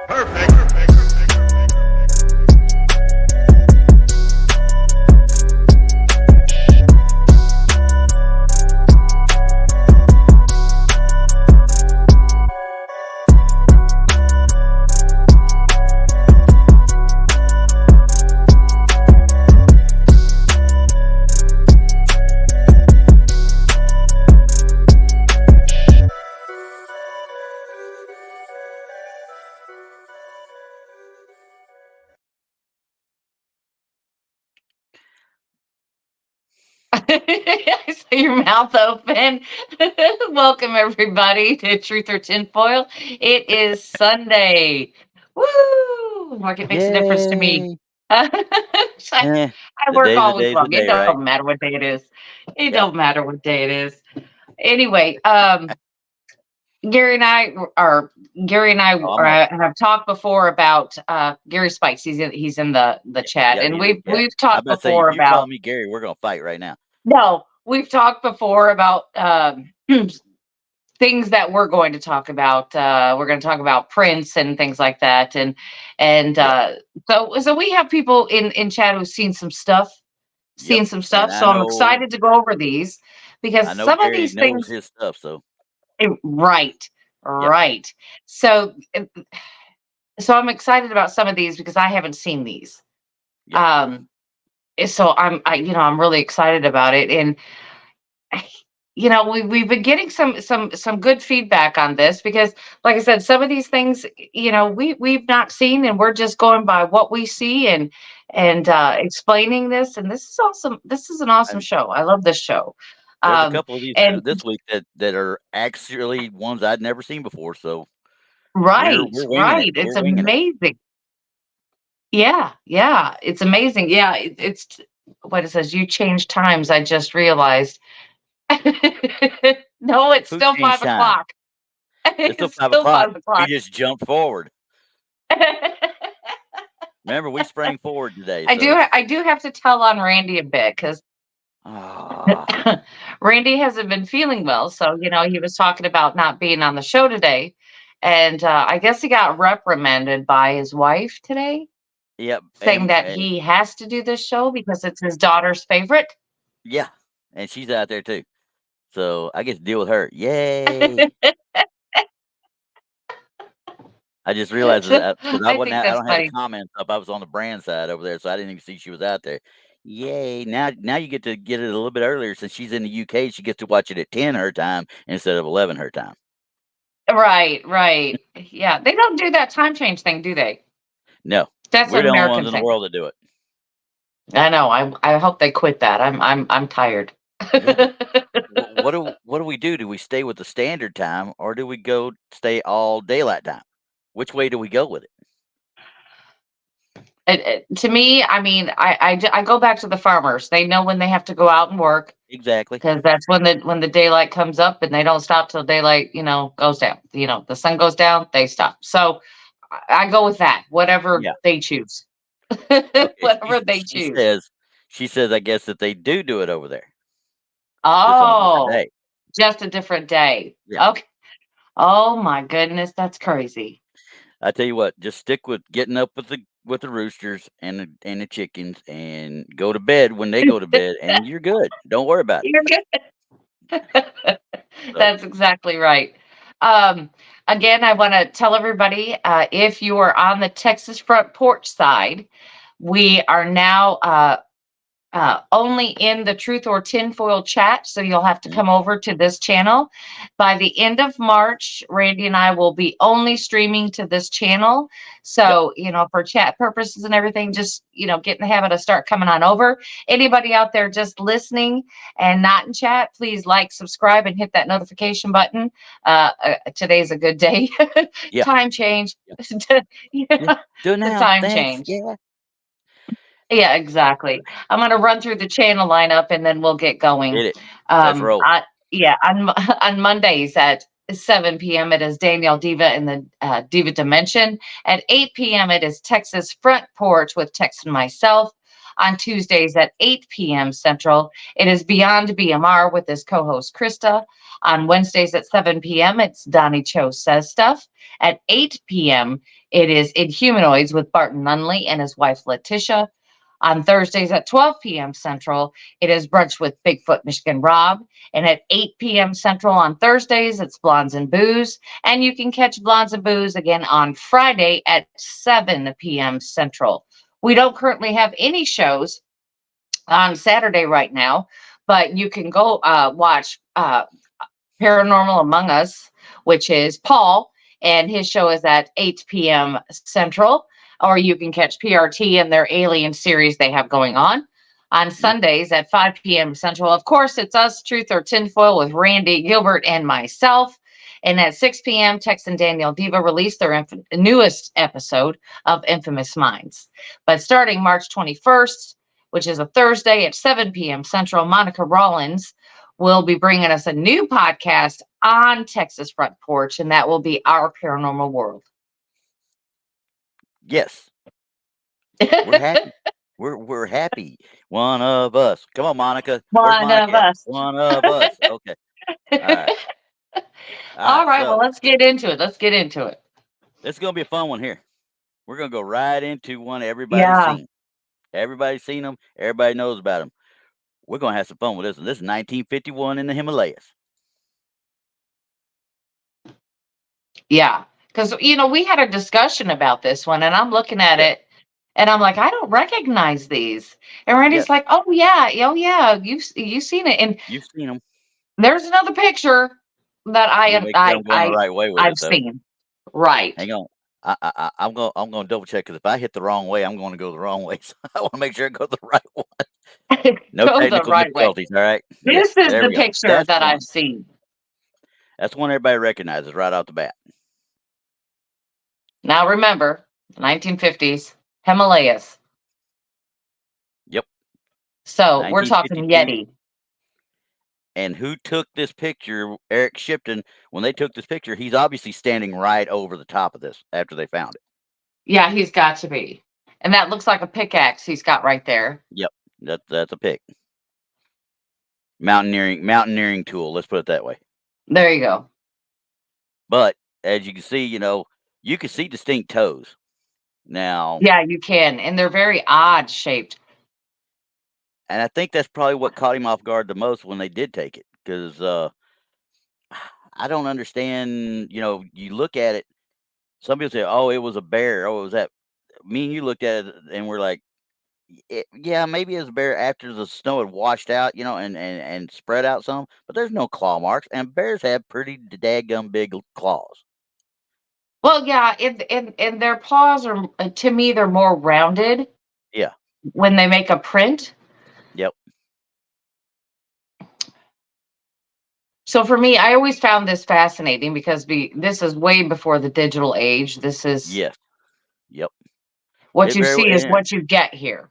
I saw your mouth open. Welcome everybody to Truth or Tinfoil. It is Sunday. Woo! Market makes a difference to me. Yay! I The work all week day's the long. It day, right? don't matter what day it is. It Yep. don't matter what day it is. Anyway, Gary and I have talked before about Gary Spikes. He's in the chat, and we've talked before you about. call me Gary, we're gonna fight right now. No, we've talked before about things that we're going to talk about. We're going to talk about Prince and things like that, and so we have people in chat who've seen some stuff. So I'm excited to go over these because some Gary of these knows things his stuff. So right. So I'm excited about some of these because I haven't seen these. Yep. So I'm really excited about it, and we've been getting some good feedback on this because, like I said, some of these things we've not seen, and we're just going by what we see and explaining this. And this is awesome. This is an awesome show. I love this show. There's a couple of these this week that are actually ones I'd never seen before. So right. It's amazing. Yeah, it's amazing. Yeah, it's what it says. You changed times. I just realized. No, it's still 5 o'clock. It's still 5 o'clock. We just jumped forward. Remember, we sprang forward today. So. I do have to tell on Randy a bit because Randy hasn't been feeling well. So he was talking about not being on the show today, and I guess he got reprimanded by his wife today. Yep. Saying that he has to do this show because it's his daughter's favorite. Yeah, and she's out there too. So I get to deal with her. Yay! I just realized that I don't have comments up. I was on the brand side over there, so I didn't even see she was out there. Yay! Now you get to get it a little bit earlier since she's in the UK. She gets to watch it at 10 her time instead of 11 her time. Right. Yeah, they don't do that time change thing, do they? No, that's we're an the American only ones in the world that do it. I know. I hope they quit that. I'm tired. What do we do? Do we stay with the standard time, or do we stay all daylight time? Which way do we go with it? To me, I mean, I go back to the farmers. They know when they have to go out and work. Exactly. Because that's when the daylight comes up, and they don't stop till daylight, goes down. The sun goes down, they stop. So I go with that. Whatever they choose. Whatever they choose. She says, I guess that they do it over there. Oh, just a different day. Yeah. Okay. Oh my goodness, that's crazy. I tell you what, just stick with getting up with the roosters and the chickens, and go to bed when they go to bed, and you're good. Don't worry about it. You're good. That's exactly right. Again, I want to tell everybody, if you are on the Texas front porch side, we are now only in the Truth or Tinfoil chat, so you'll have to come over to this channel. By the end of March, Randy and I will be only streaming to this channel. So, for chat purposes and everything, just, get in the habit of start coming on over. Anybody out there just listening and not in chat, please like, subscribe, and hit that notification button. Today's a good day. Time change. The time change. Yeah, exactly. I'm going to run through the channel lineup, and then we'll get going. Get it. Let's roll. On Mondays at 7 p.m. it is Danielle Diva in the Diva Dimension. At 8 p.m. it is Texas Front Porch with Tex and myself. On Tuesdays at 8 p.m. Central, it is Beyond BMR with his co-host Krista. On Wednesdays at 7 p.m., it's Donnie Cho Says Stuff. At 8 p.m., it is Inhumanoids with Barton Nunley and his wife Letitia. On Thursdays at 12 p.m. Central, it is Brunch with Bigfoot Michigan Rob. And at 8 p.m. Central on Thursdays, it's Blondes and Boos. And you can catch Blondes and Boos again on Friday at 7 p.m. Central. We don't currently have any shows on Saturday right now, but you can go watch Paranormal Among Us, which is Paul, and his show is at 8 p.m. Central. Or you can catch PRT and their Alien series they have going on Sundays at 5 p.m. Central. Of course, it's us, Truth or Tinfoil, with Randy, Gilbert, and myself. And at 6 p.m., Tex and Danielle Diva released their newest episode of Infamous Minds. But starting March 21st, which is a Thursday at 7 p.m. Central, Monica Rollins will be bringing us a new podcast on Texas Front Porch, and that will be Our Paranormal World. Yes. We're happy. We're happy. One of us. Come on, Monica. One of us. One of us. Okay. All right. All right. So, well, let's get into it. It's going to be a fun one here. We're going to go right into one everybody's seen. Everybody's seen them. Everybody knows about them. We're going to have some fun with this one. This is 1951 in the Himalayas. Yeah. Because, we had a discussion about this one, and I'm looking at it, and I'm like, I don't recognize these. And Randy's like, oh, yeah. You've seen it. And you've seen them. There's another picture that I've seen. Right. Hang on. I'm going to double check, because if I hit the wrong way, I'm going to go the wrong way. So I want to make sure I go the right one. No technical difficulties. All right. This is the picture that I've seen. That's one everybody recognizes right off the bat. Now remember, 1950s, Himalayas. Yep. So we're talking Yeti. And who took this picture? Eric Shipton. When they took this picture, he's obviously standing right over the top of this after they found it. Yeah, he's got to be. And that looks like a pickaxe he's got right there. Yep, that's a pick. Mountaineering tool. Let's put it that way. There you go. But as you can see, you can see distinct toes. Now. Yeah, you can, and they're very odd shaped. And I think that's probably what caught him off guard the most when they did take it, because I don't understand. You look at it. Some people say, "Oh, it was a bear." Oh, it was that. Me and you looked at it, and we're like, "Yeah, maybe it was a bear after the snow had washed out, and spread out some." But there's no claw marks, and bears have pretty daggum big claws. Well, yeah, and their paws are, to me, they're more rounded. Yeah. When they make a print. Yep. So for me, I always found this fascinating, because this is way before the digital age. This is. Yes. Yep. What you see is what you get here.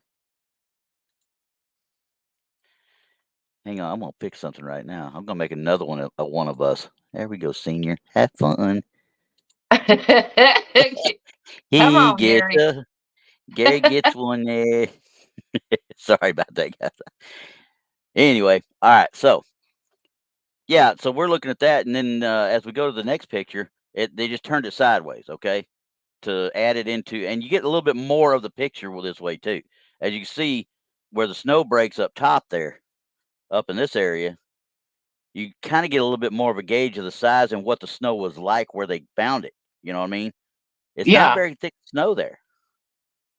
Hang on, I'm going to pick something right now. I'm going to make another one of one of us. There we go, senior. Have fun. Gary gets one there. Sorry about that, guys. Anyway, all right. So, so we're looking at that, and then as we go to the next picture, they just turned it sideways, okay, to add it into, and you get a little bit more of the picture with this way too. As you can see, where the snow breaks up top there, up in this area, you kind of get a little bit more of a gauge of the size and what the snow was like where they found it. You know what I mean? It's not very thick snow there.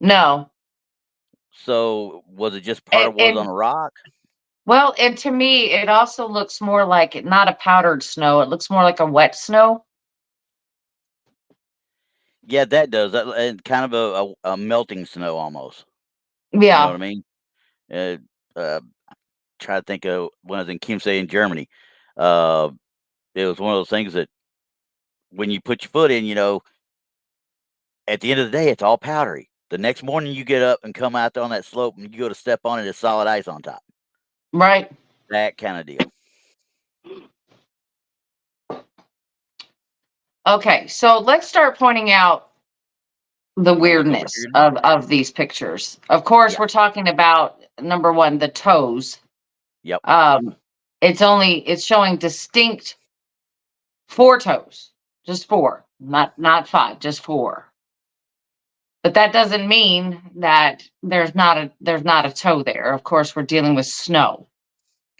No. So was it just part of what was on a rock? Well, and to me, it also looks more like not a powdered snow. It looks more like a wet snow. Yeah, that does. And kind of a melting snow almost. Yeah. You know what I mean? Try to think of when I was in Chiemsee in Germany. It was one of those things that when you put your foot in, at the end of the day, it's all powdery. The next morning you get up and come out on that slope and you go to step on it, it's solid ice on top. Right. That kind of deal. Okay, so let's start pointing out the weirdness of these pictures. Of course, we're talking about, number one, the toes. Yep. It's showing distinct 4 toes, just 4, not 5, just 4. But that doesn't mean that there's not a toe there. Of course, we're dealing with snow.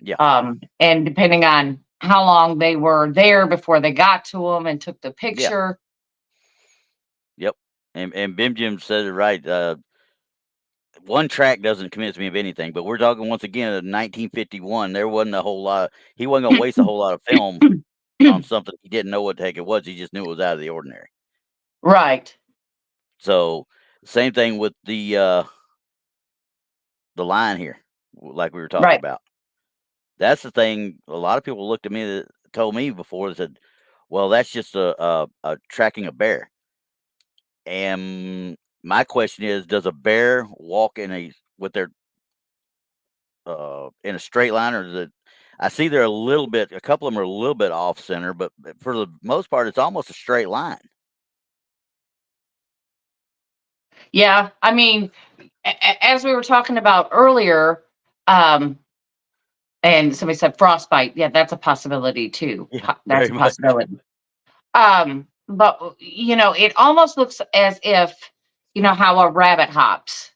Yeah. And depending on how long they were there before they got to them and took the picture. Yep. And Bim Jim said it right. One track doesn't convince me of anything, but we're talking once again of 1951. There wasn't a whole lot. He wasn't gonna waste a whole lot of film on something he didn't know what the heck it was. He just knew it was out of the ordinary. Right. So same thing with the line here, like we were talking Right. about. That's the thing. A lot of people looked at me that told me before and said, "Well, that's just a tracking a bear." And my question is, does a bear walk in a straight line, or is it? I see they're a couple of them are a little bit off center, but for the most part, it's almost a straight line. Yeah, I mean, as we were talking about earlier, and somebody said frostbite. Yeah, that's a possibility too. Yeah, That's very a much. possibility. But it almost looks as if, how a rabbit hops.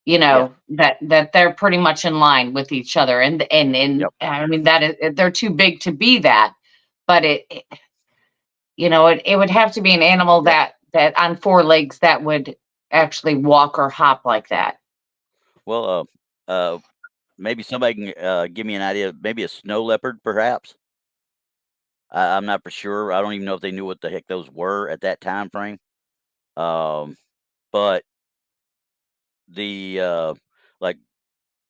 Yeah. That they're pretty much in line with each other, and Yep. I mean that is, they're too big to be that, but it would have to be an animal Yeah. that on 4 legs that would actually walk or hop like that. Well, maybe somebody can give me an idea. Maybe a snow leopard, perhaps. I'm not for sure. I don't even know if they knew what the heck those were at that time frame. But like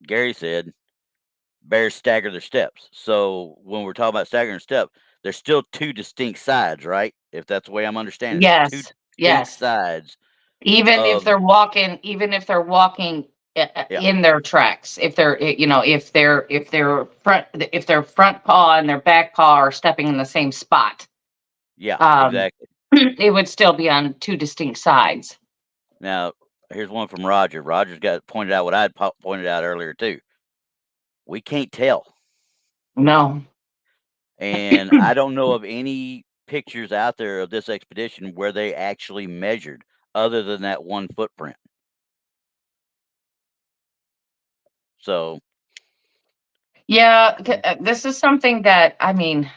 Gary said, bears stagger their steps. So when we're talking about staggering step, there's still 2 distinct sides, right? If that's the way I'm understanding it. There's 2 Yes, distinct yes. sides Even if of they're walking, yeah, in their tracks, if they're if their front paw and their back paw are stepping in the same spot, yeah, um, exactly. it would still be on 2 distinct sides. Now, here's one from Roger. Roger's got pointed out what I'd pointed out earlier too. We can't tell. No. And I don't know of any pictures out there of this expedition where they actually measured other than that one footprint. So, Yeah, this is something that, I mean,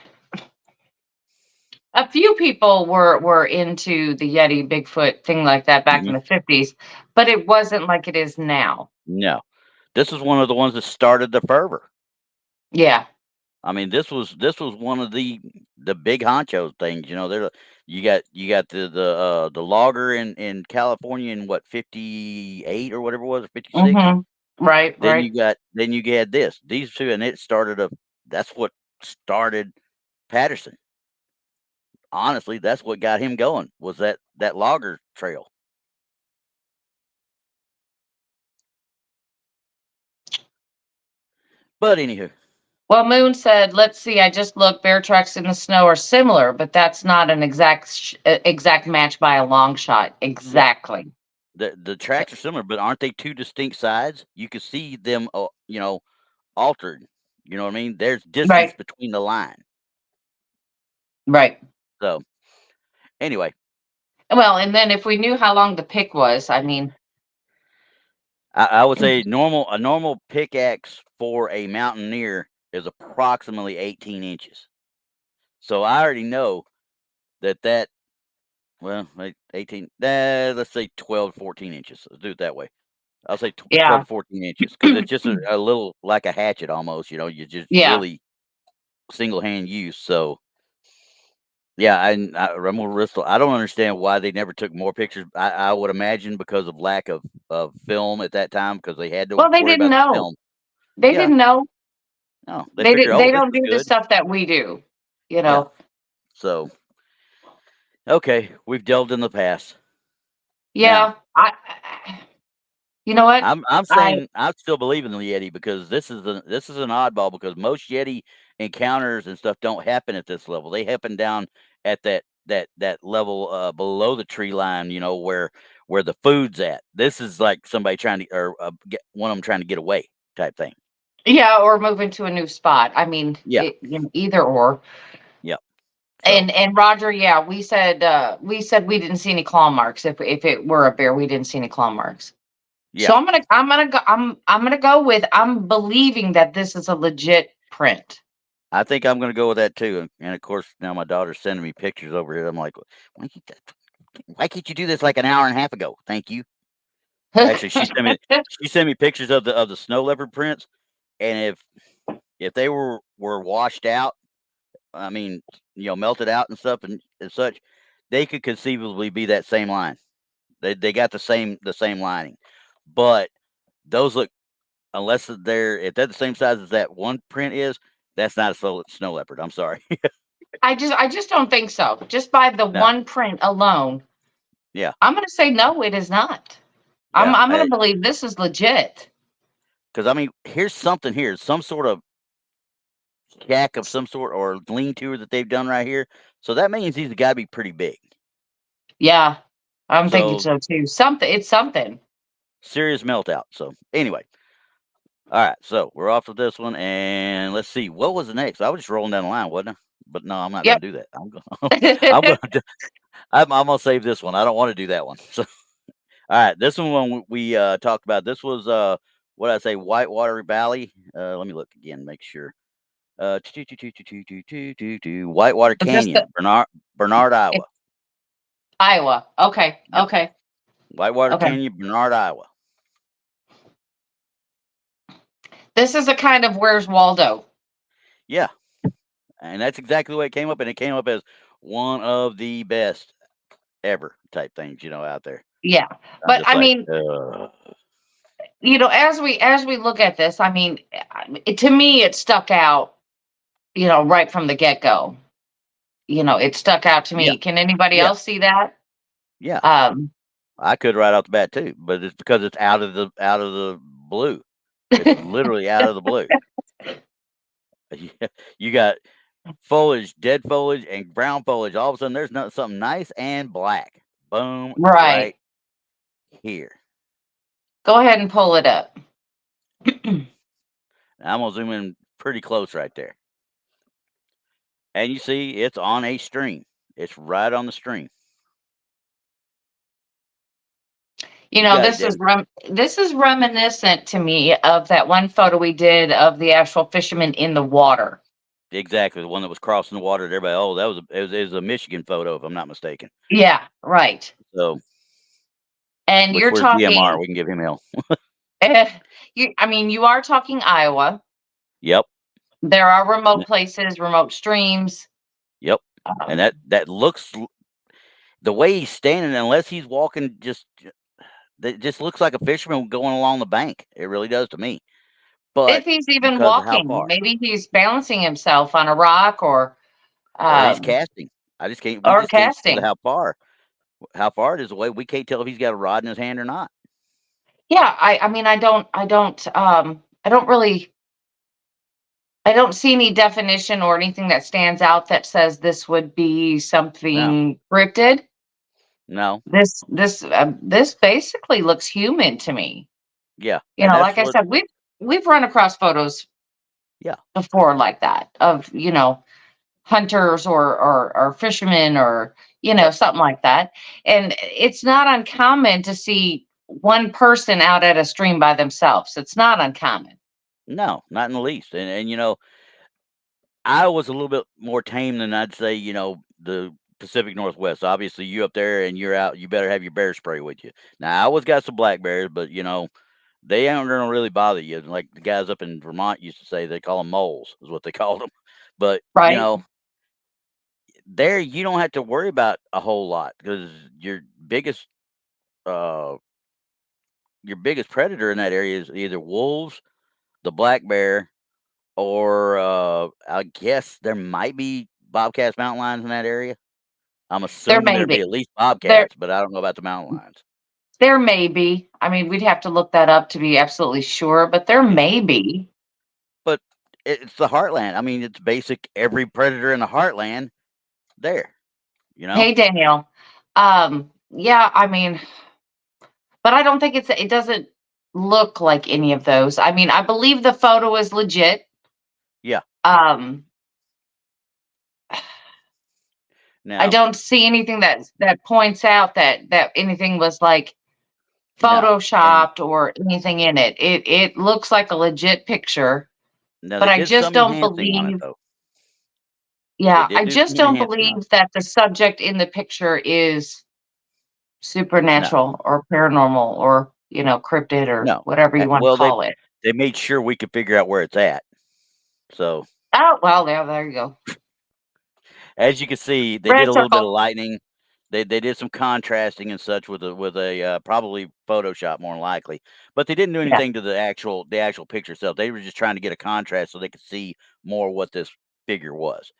a few people were into the Yeti, Bigfoot thing like that back in mhm, the 50s, but it wasn't like it is now. no. This is one of the ones that started the fervor. Yeah. I mean, this was one of the big honcho things, there you got the logger in California in what, 58 or whatever it was, or 56. Mhm. Right, Then right. you had these 2, and that's what started Patterson. Honestly, that's what got him going, was that logger trail. But anywho, Well, Moon said, "Let's see. I just looked. Bear tracks in the snow are similar, but that's not an exact match by a long shot." yeah, Exactly. the tracks are similar, but aren't they 2 distinct sides? You can see them, altered. You know what I mean? There's distance Right. between the line. Right. So anyway, Well, and then if we knew how long the pick was, I mean, I would say a normal pickaxe for a mountaineer is approximately 18 inches. So I already know that well, 18, let's say 12 to 14 inches. Let's do it that way. I'll say 12 yeah. to 14 inches because it's just a little like a hatchet almost, you just Yeah. really single hand use. So, yeah, I'm gonna wrestle. I don't understand why they never took more pictures. I would imagine because of lack of film at that time because they had to Well, they worry didn't about the know. film. They Yeah, didn't know. no, they figure, oh, They this don't was do the good. stuff that we do, you Yeah. know. So, okay, we've delved in the past. Now, Yeah. You know what? I'm I saying I still believe in the Yeti because this is an oddball because most Yeti encounters and stuff don't happen at this level. They happen down at that level below the tree line, where the food's at. This is like somebody trying to or one of them trying to get away type thing. Yeah, or move into a new spot. I mean, Yeah. either or. Yeah. So, And Roger, yeah, we said we didn't see any claw marks. If it were a bear, we didn't see any claw marks. yeah, So I'm gonna go with, I'm believing that this is a legit print. I think I'm going to go with that too. And of course, now my daughter's sending me pictures over here. I'm like, why can't you do this like an hour and a half ago? Thank you. Actually, she sent me pictures of the snow leopard prints, and if they were washed out, I mean, melted out and stuff and such, they could conceivably be that same line. They got the same lining, but those look, unless if they're the same size as that one print is, that's not a snow leopard. I'm sorry. I just don't think so. Just by the No. one print alone, Yeah. I'm gonna say no, it is not. Yeah. I'm gonna believe this is legit. Because I mean, here's something here, some sort of shack of some sort or lean-to that they've done right here. So that means these have got to be pretty big. Yeah, I'm thinking So so too. It's something. serious meltout. So anyway, all right. So we're off with this one, and let's see what was the next. I was just rolling down the line, wasn't I? But no, I'm not Yep. going to do that. I'm going to save this one. I don't want to do that one. So all right, this one we talked about. This was what did I say, Whitewater Valley. Let me look again, make sure. Whitewater Is this Canyon, Bernard, Iowa. Iowa? Okay. Yep. Okay. Whitewater Okay. Canyon, Bernard, Iowa. This is a kind of Where's Waldo. Yeah, and that's exactly the way it came up, and it came up as one of the best ever type things, out there. Yeah, but I mean, as we look at this, I mean, to me, it stuck out, right from the get go. It stuck out to me. Yeah. Can anybody else see that? Yeah. I could right off the bat too, but it's because it's out of the blue. It's literally out of the blue. You got foliage, dead foliage, and brown foliage. All of a sudden, there's something nice and black. Boom, right here. Go ahead and pull it up. I'm gonna zoom in pretty close right there, and you see it's on a stream. It's right on the stream. This is reminiscent to me of that one photo we did of the actual fisherman in the water. Exactly, the one that was crossing the water. Everybody, it was a Michigan photo, if I'm not mistaken. Yeah, right. So, and you're talking BMR. We can give him hell. You are talking Iowa. Yep. There are remote places, remote streams. Yep. And that looks, the way he's standing, unless he's walking, it just looks like a fisherman going along the bank. It really does to me. But if he's even walking, maybe he's balancing himself on a rock or he's casting. I just can't. Or casting. Can't tell how far it is away. We can't tell if he's got a rod in his hand or not. Yeah, I don't see any definition or anything that stands out that says this would be something cryptid. No. This basically looks human to me. Yeah. Like I said, we've run across photos before like that of, hunters or fishermen or, something like that. And it's not uncommon to see one person out at a stream by themselves. It's not uncommon. No, not in the least. And I was a little bit more tame than I'd say, the Pacific Northwest. Obviously, you up there and you're out, you better have your bear spray with you. Now, I always got some black bears, but, they aren't going to really bother you. Like the guys up in Vermont used to say, they call them moles, is what they called them. But, there you don't have to worry about a whole lot because your biggest predator in that area is either wolves, the black bear, or I guess there might be bobcats, mountain lions in that area. I'm assuming there'd be at least bobcats, but I don't know about the mountain lions. There may be. I mean, we'd have to look that up to be absolutely sure, but there may be. But it's the heartland. I mean, it's basic every predator in the heartland there. Hey, Danielle. Yeah, I mean, but I don't think it doesn't look like any of those. I mean, I believe the photo is legit. Yeah. Now, I don't see anything that points out that anything was like no, and photoshopped or anything in it. It looks like a legit picture, now but they I did just some don't enhancing on it believe. though. They Yeah, did I do just some don't enhancing on it. believe that the subject in the picture is No, supernatural or paranormal or cryptid or no. whatever you want to Well, call it. they made sure we could figure out where it's at. So Oh well, yeah, there you go. as you can see, they did Red a little bit of circle. lightning. They did some contrasting and such with a probably Photoshop more than likely, but they didn't do Yeah, anything to the actual picture itself. They were just trying to get a contrast so they could see more what this figure was.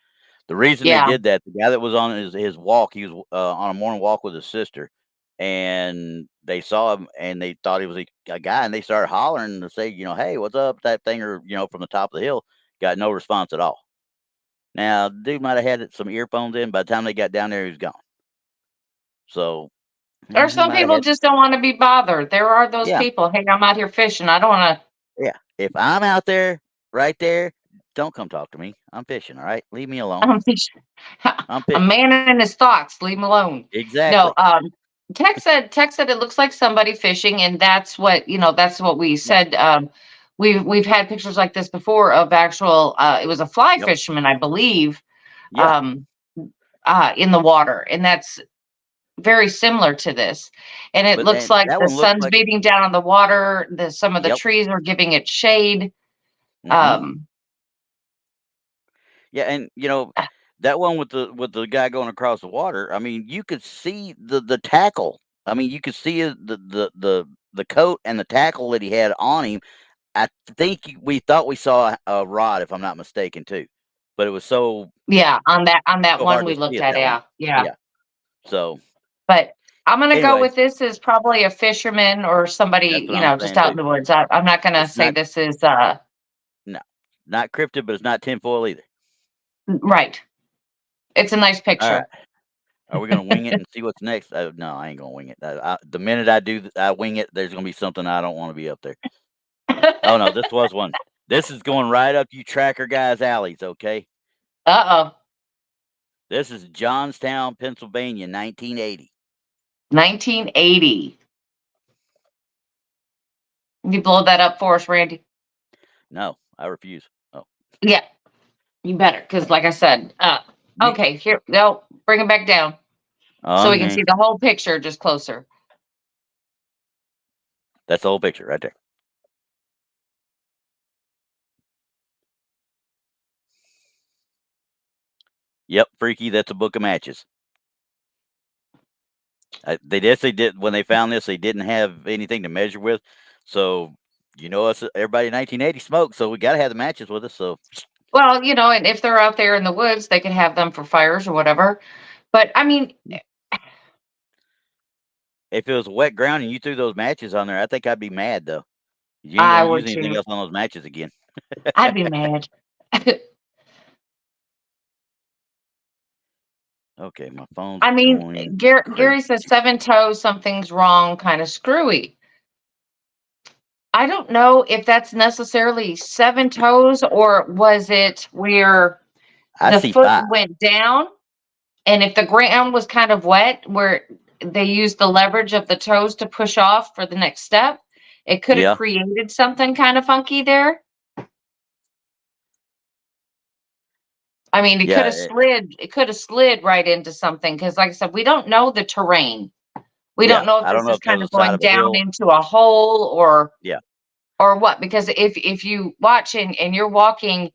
The reason they yeah. did that, the guy that was on his walk, he was on a morning walk with his sister, and they saw him and they thought he was a guy, and they started hollering to say, hey, what's up, that thing, or from the top of the hill. Got no response at all. Now, dude might have had some earphones in. By the time they got down there, he was gone. So Or he some might have people had, just don't want to be bothered. There are those yeah, people. Hey, I'm out here fishing. I don't want yeah. If I'm out there, right there, don't come talk to me. I'm fishing. All right, leave me alone. I'm fishing. I'm A fishing. man in his thoughts. Leave him alone. No, Exactly. Tex said it looks like somebody fishing, and that's what we Yeah. said. We've had pictures like this before of actual. It was a fly Yep. fisherman, I believe, Yeah. um, in the water, and that's very similar to this. And it But looks then like that the one looked sun's like. beating down on the water. Some of the Yep. trees are giving it shade. Hmm. Um, Yeah, and that one with the guy going across the water. I mean, you could see the tackle. I mean, you could see the coat and the tackle that he had on him. I think we thought we saw a rod, if I'm not mistaken, too. But it was yeah, on that so one hard we to see looked at at. that one. Yeah, yeah. Yeah. So But I'm gonna go anyway, with this is probably a fisherman or somebody, that's what I'm just saying out too. in the woods. I'm not gonna It's say not this is no, not cryptid, but it's not tinfoil either. right. It's a nice All right. picture. Are we gonna wing it and see what's next? No, I ain't gonna wing it. The minute I wing it, there's gonna be something I don't want to be up there. Oh no, this was one. This is going right up you tracker guys' alleys. Okay, Uh-oh. this is Johnstown, Pennsylvania, 1980. 1980. Can you blow that up for us, Randy? No, I refuse. Oh, Yeah, you better, because like I said, ye- okay, here, no, bring it back down so we can okay. see the whole picture just closer. That's the whole picture right there. Yep, freaky. That's a book of matches. They did when they found this. They didn't have anything to measure with, so us everybody in 1980 smoked, so we got to have the matches with us. So Well, and if they're out there in the woods, they can have them for fires or whatever. But I mean, if it was wet ground and you threw those matches on there, I think I'd be mad though. You ain't I gonna use would anything too. else on those matches again. I'd be mad. Okay, my phone's I mean, going Gary crazy. says 7 toes, something's wrong, kind of screwy. I don't know if that's necessarily 7 toes or was it where I the see foot 5. went down and if the ground was kind of wet where they used the leverage of the toes to push off for the next step, it could have Yeah, created something kind of funky there. I mean, yeah, it could have slid right into something because like I said, we don't know the terrain. We don't yeah. know if I don't this know is if that kind was of the side going of a down hill. into a hole Yeah, or what, because if you watch and you're walking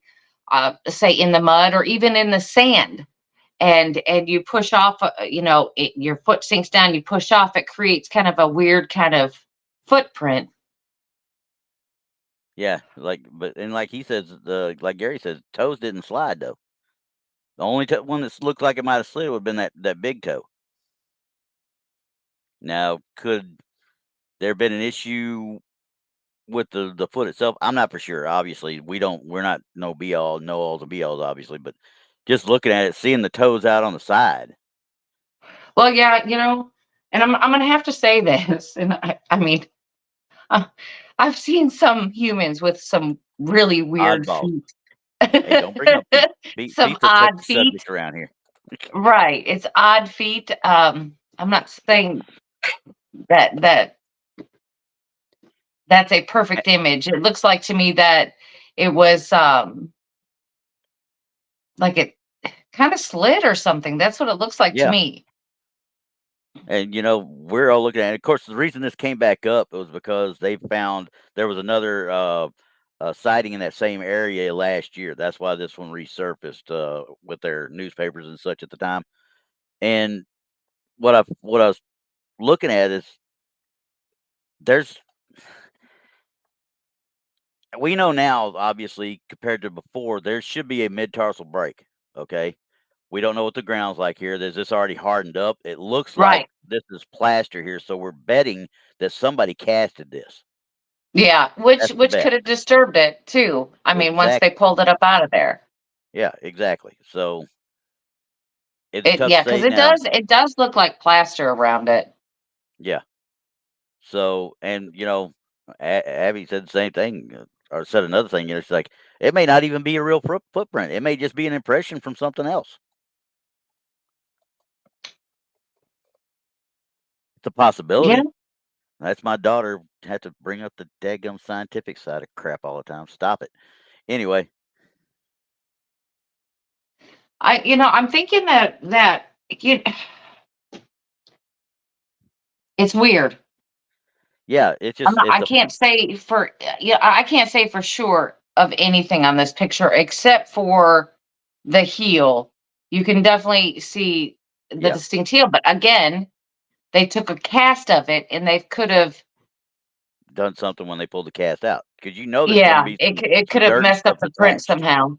say in the mud or even in the sand and you push off your foot sinks down, you push off, it creates kind of a weird kind of footprint. yeah. Like he says, like Gary says, toes didn't slide though. The only one that looked like it might have slid would have been that big toe. Now, could there have been an issue with the foot itself? I'm not for sure. Obviously, we're not no be all, no alls and be alls, obviously, but just looking at it, seeing the toes out on the side. Well, yeah, and I'm gonna have to say this, and I mean, uh, I've seen some humans with some really weird Oddballs. feet. Hey, don't bring up feet. Some Feet's a touchy odd feet. subject around here. Right. It's odd feet. I'm not saying that that's a perfect image. It looks like to me that it was like it kind of slid or something. That's what it looks like to Yeah. me. And we're all looking at it. Of course, the reason this came back up was because they found there was another sighting in that same area last year. That's why this one resurfaced with their newspapers and such at the time. And what I was looking at is there's we know now, obviously, compared to before, there should be a mid-tarsal break. Okay. We don't know what the ground's like here. Is this already hardened up? It looks like Right. this is plaster here. So we're betting that somebody casted this. Yeah, which That's the which bet. could have disturbed it too. I mean, once they Exactly. pulled it up out of there. Yeah, exactly. So it's tough to Yeah, because say now. it does look like plaster around it. Yeah. So, and Abby said the same thing, or said another thing. She's like, it may not even be a real footprint. It may just be an impression from something else. It's a Yeah. possibility. That's my daughter had to bring up the daggum scientific side of crap all the time. Stop it. Anyway, I'm thinking that you it's weird. yeah, it's just I it's a can't say for yeah, I can't say for sure of anything on this picture except for the heel. You can definitely see the yeah. distinct heel, but again, they took a cast of it and they could have Done something when they pulled the cast out because there's going to yeah, be it some could have dirt and messed up stuff the print attached. somehow.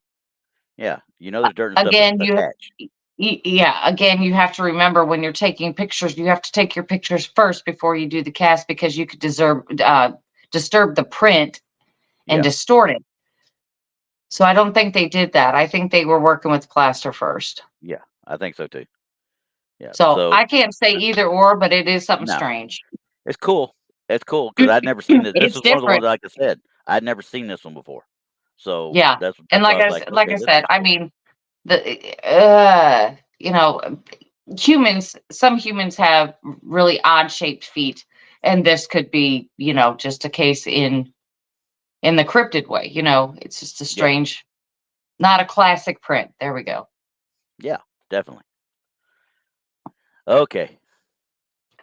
Yeah, there's dirt and stuff Again, attached. yeah, again, you have to remember when you're taking pictures, you have to take your pictures first before you do the cast because you could disturb the print and Yeah, distort it. So I don't think they did that. I think they were working with plaster first. yeah, I think so too. Yeah, So so I can't say either or, but it is something no, strange. it's cool. It's cool because I'd never seen it. This It's was one of the ones, different. like I said, I'd never seen this one before. So Yeah. And that's why I was like, like okay, I this said, is I cool. mean, the some humans have really odd shaped feet, and this could be, just a case in the cryptid way. It's just a Yeah, strange, not a classic print. There we go. yeah, definitely. Okay,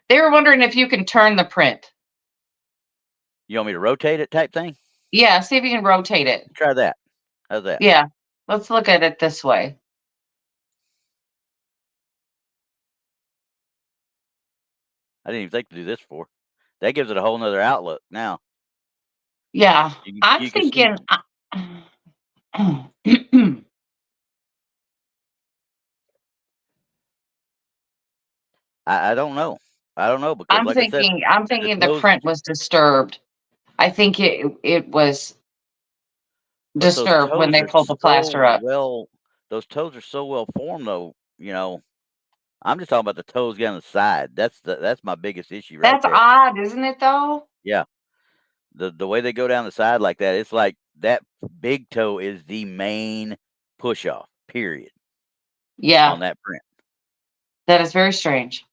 They were wondering if you can turn the print. you want me to rotate it, type thing? Yeah, see if you can rotate it. Try that. How's that? Yeah, let's look at it this way. I didn't even think to do this before. That gives it a whole nother outlook. Now Yeah, I'm you can see. thinking. I don't know. I don't know because, like I said, I'm the thinking the toes. print was disturbed. I think it was But those disturbed when toes they are pulled the so plaster up. well. Those toes are so well formed, though. I'm just talking about the toes down the side. That's my biggest issue right That's there. odd, isn't it though? Yeah, the way they go down the side like that, it's like that big toe is the main push off. Period Yeah, on that print. that is very strange.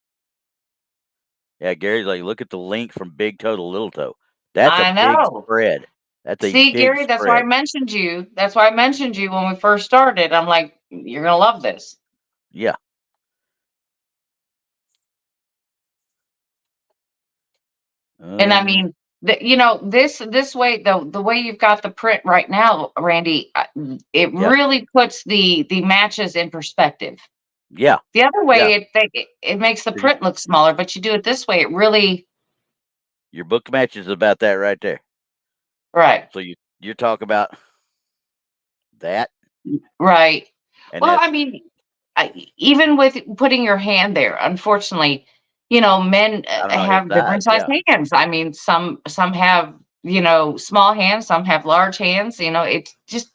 Yeah, Gary's like, look at the length from big toe to little toe. That's a I big know. spread. That's a See, big Gary, that's why I spread. mentioned you. That's why I mentioned you when we first started. I'm like, you're gonna love this. Yeah. And I Um. mean, this way, the way you've got the print right now, Randy, it Yeah. really puts the matches in perspective. Yeah. The other Yeah. way, it makes the 'Cause you- print look smaller, but you do it this way, it really Your book matches about that right there. right, So you're talking about that, right. and Well, I that's mean, even with putting your hand there, unfortunately, men I don't know his have size. different size Yeah. hands. I mean, some have small hands, some have large hands. It's just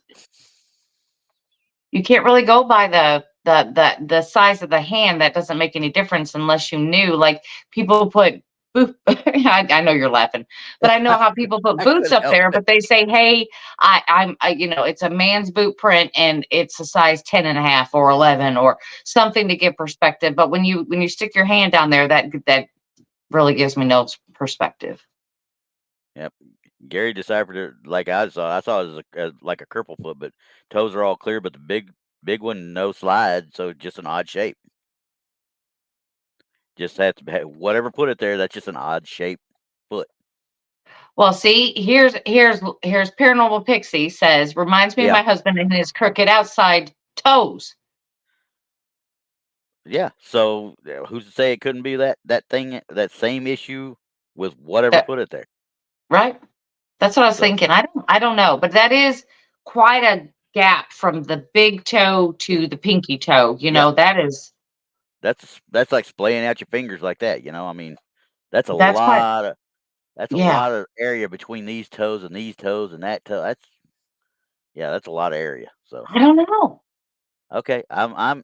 you can't really go by the size of the hand. That doesn't make any difference unless you knew. Like people put boot. I know you're laughing, but I know how people put I boots couldn't up help there, it. but they say, hey, it's a man's boot print and it's a size 10 and a half or 11 or something to give perspective. But when you stick your hand down there, that really gives me no perspective. Yep. Gary deciphered it like I saw. I saw it as like a cripple foot, but toes are all clear, but the big one no slide, so just an odd shape. Just had to whatever put it there. That's just an odd shape foot. Well, see, here's Paranormal Pixie says, reminds me of Yeah, my husband and his crooked outside toes. yeah. So who's to say it couldn't be that thing, that same issue with whatever That put it there? right? That's what I was So thinking. I don't know, but that is quite a gap from the big toe to the pinky toe. yeah, That is that's like splaying out your fingers like that. I mean, that's a that's quite lot of that's a yeah. lot of area between these toes and that toe. That's a lot of area. So I don't know. okay, I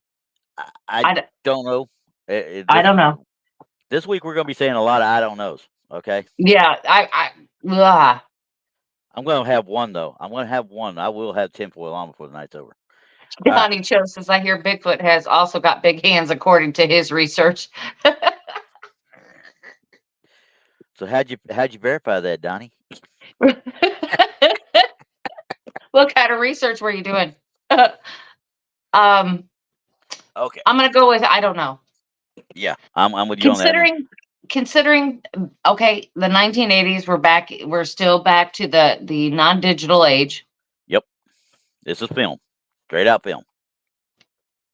I, d- don't know. I don't know. This week we're gonna be saying a lot of I don't knows. Okay, Yeah, ugh. I'm gonna have one though. I'm gonna have one. I will have tinfoil on before the night's over. All right. Donnie Cho says I hear Bigfoot has also got big hands according to his research. So how'd you verify that, Donnie? What kind of research were you doing? Okay. I'm gonna go with I don't know. Yeah, I'm with you on that one. Considering okay, the 1980s we're still back to the non-digital age. Yep. This is film, straight out film.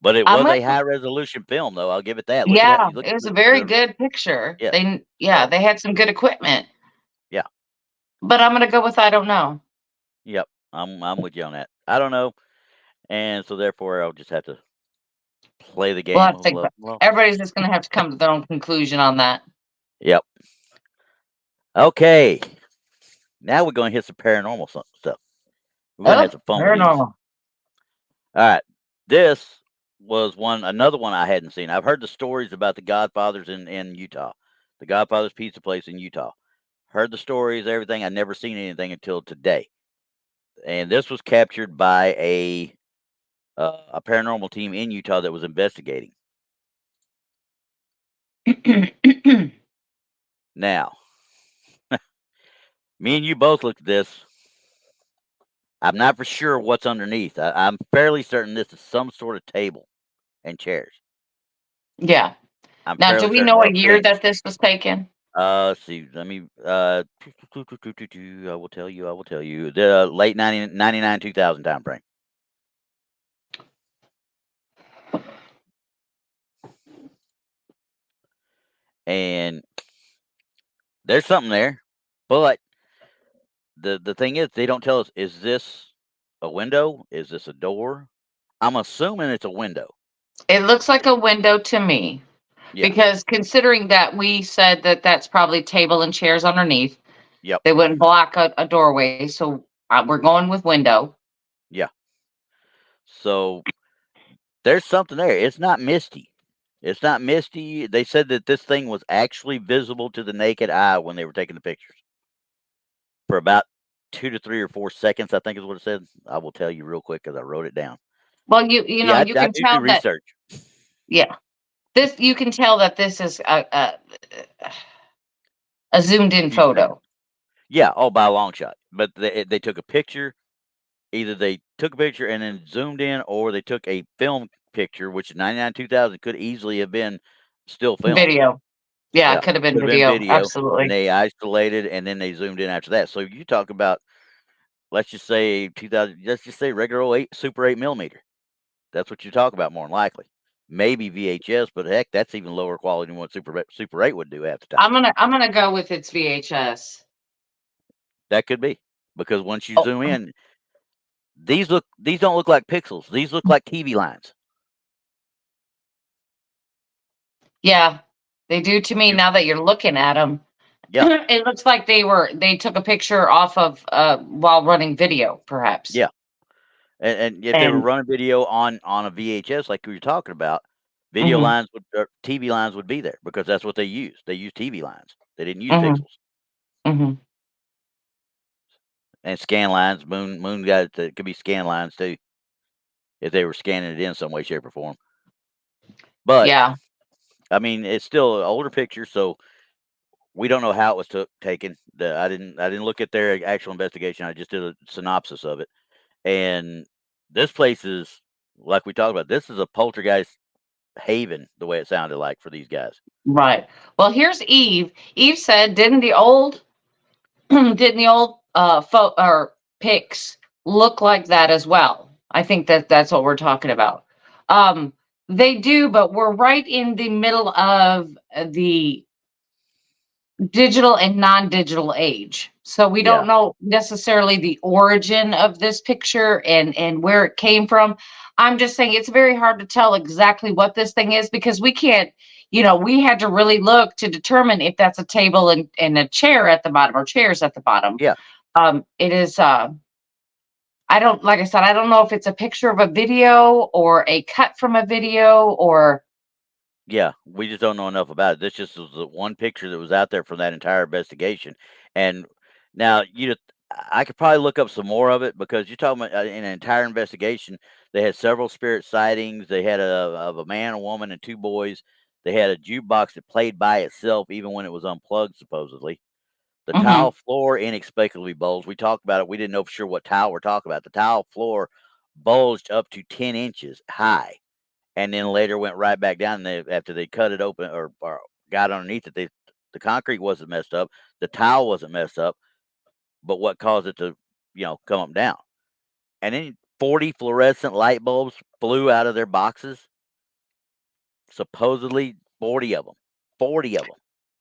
But it I'm was gonna a high resolution film, though. I'll give it that. Look at that. Yeah, You look it at was a very the good picture. yeah. Yeah, So they had some good equipment. yeah. But I'm gonna go with I don't know. Yep. I'm with you on that. I don't know, and so therefore I'll just have to play the We'll game have to of think love. about Well, everybody's just gonna have to come to their own conclusion on that. yep. Okay. Now we're gonna hit some paranormal stuff. We're gonna have Oh, some fun with these. paranormal. All right. This was another one I hadn't seen. I've heard the stories about the Godfathers in Utah, the Godfather's Pizza Place in Utah. Heard the stories, everything. I never seen anything until today. And this was captured by a paranormal team in Utah that was investigating. Now, me and you both looked at this. I'm not for sure what's underneath. I'm fairly certain this is some sort of table and chairs. Yeah. I'm Now, do fairly we certain, know or a a year bench. that this was taken? Let's see. Let me. I will tell you. I will tell you. The late 99, 2000 time frame. And there's something there, but the thing is, they don't tell us. Is this a window? Is this a door? I'm assuming it's a window. It looks like a window to me Yeah. because considering that we said that that's probably table and chairs underneath, Yep. they wouldn't block a doorway. So we're going with window. Yeah. So there's something there. It's not misty. It's not misty. They said that this thing was actually visible to the naked eye when they were taking the pictures for about 2 to 3 or 4 seconds, I think is what it said. I will tell you real quick because I wrote it down. Well, you know, Yeah, you I can do do tell that, research. yeah, this you can tell that this is a zoomed in photo. Yeah, oh, by a long shot. But they took a picture. Either they took a picture and then zoomed in, or they took a film picture, which 99 2000 could easily have been still film. Video. Yeah, it Yeah, could have been could have been video. video, and Absolutely. they isolated, and then they zoomed in after that. So you talk about, let's just say 2000. Let's just say regular old Super 8 millimeter. That's what you talk about more than likely. Maybe VHS, but heck, that's even lower quality than what Super 8 would do half the time. I'm gonna go with its VHS. That could be, because once you Oh, zoom in, these don't look like pixels. These look like TV lines. yeah, they do to me You, now that you're looking at them. yeah, It looks like they took a picture off of while running video, perhaps. yeah. And if they were And running video on a VHS like we were talking about, video mhm. lines would or TV lines would be there because that's what they use. They use TV lines. They didn't use pixels. Mm-hmm. And scan lines. Moon got it could be scan lines too, if they were scanning it in some way, shape, or form. But Yeah. I mean, it's still an older picture, so we don't know how it was taken. I didn't look at their actual investigation. I just did a synopsis of it. And this place is, like we talked about, this is a poltergeist haven, the way it sounded like for these guys. Right. Well, here's Eve. Eve said, didn't the old or pics look like that as well? I think that's what we're talking about. They do, but we're right in the middle of the digital and non-digital age. So we don't know necessarily the origin of this picture and where it came from. I'm just saying it's very hard to tell exactly what this thing is because we can't, we had to really look to determine if that's a table and a chair at the bottom or chairs at the bottom. Yeah. It is like I said, I don't know if it's a picture of a video or a cut from a video or Yeah, we just don't know enough about it. This just was the one picture that was out there from that entire investigation. And now I could probably look up some more of it because you're talking about in an entire investigation. They had several spirit sightings. They had of a man, a woman, and two boys. They had a jukebox that played by itself even when it was unplugged, supposedly. The tile floor inexplicably bulged. We talked about it. We didn't know for sure what tile we're talking about. The tile floor bulged up to 10 inches high. And then later went right back down. And after they cut it open or got underneath it, the concrete wasn't messed up, the tile wasn't messed up, but what caused it to, come up and down? And then 40 fluorescent light bulbs flew out of their boxes. Supposedly 40 of them. 40 of them.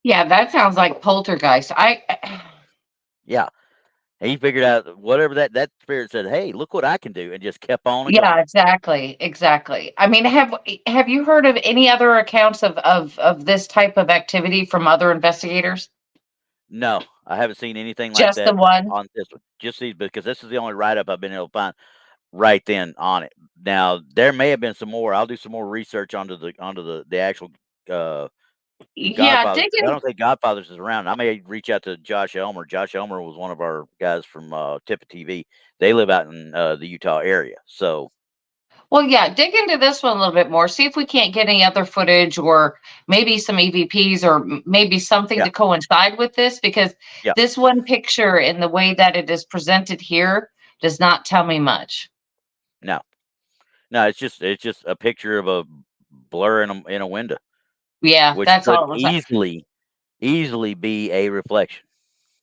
Yeah, that sounds like poltergeist. Yeah. He figured out whatever that spirit said, hey, look what I can do, and just kept on and Yeah, going. exactly. I mean, have you heard of any other accounts of this type of activity from other investigators? No, I haven't seen anything like Just the that one? on this one. Just these, because this is the only write up I've been able to find right then on it. Now there may have been some more. I'll do some more research onto the actual Yeah, Godfathers. I digging. don't think Godfathers is around. I may reach out to Josh Elmer. Josh Elmer was one of our guys from Tippa TV. They live out in the Utah area. So Well, yeah, dig into this one a little bit more. See if we can't get any other footage or maybe some EVPs or maybe something yeah, to coincide with this because yeah, this one picture and the way that it is presented here does not tell me much. no, no. It's just a picture of a blur in a window, Yeah, which that's could all it was. easily be a reflection.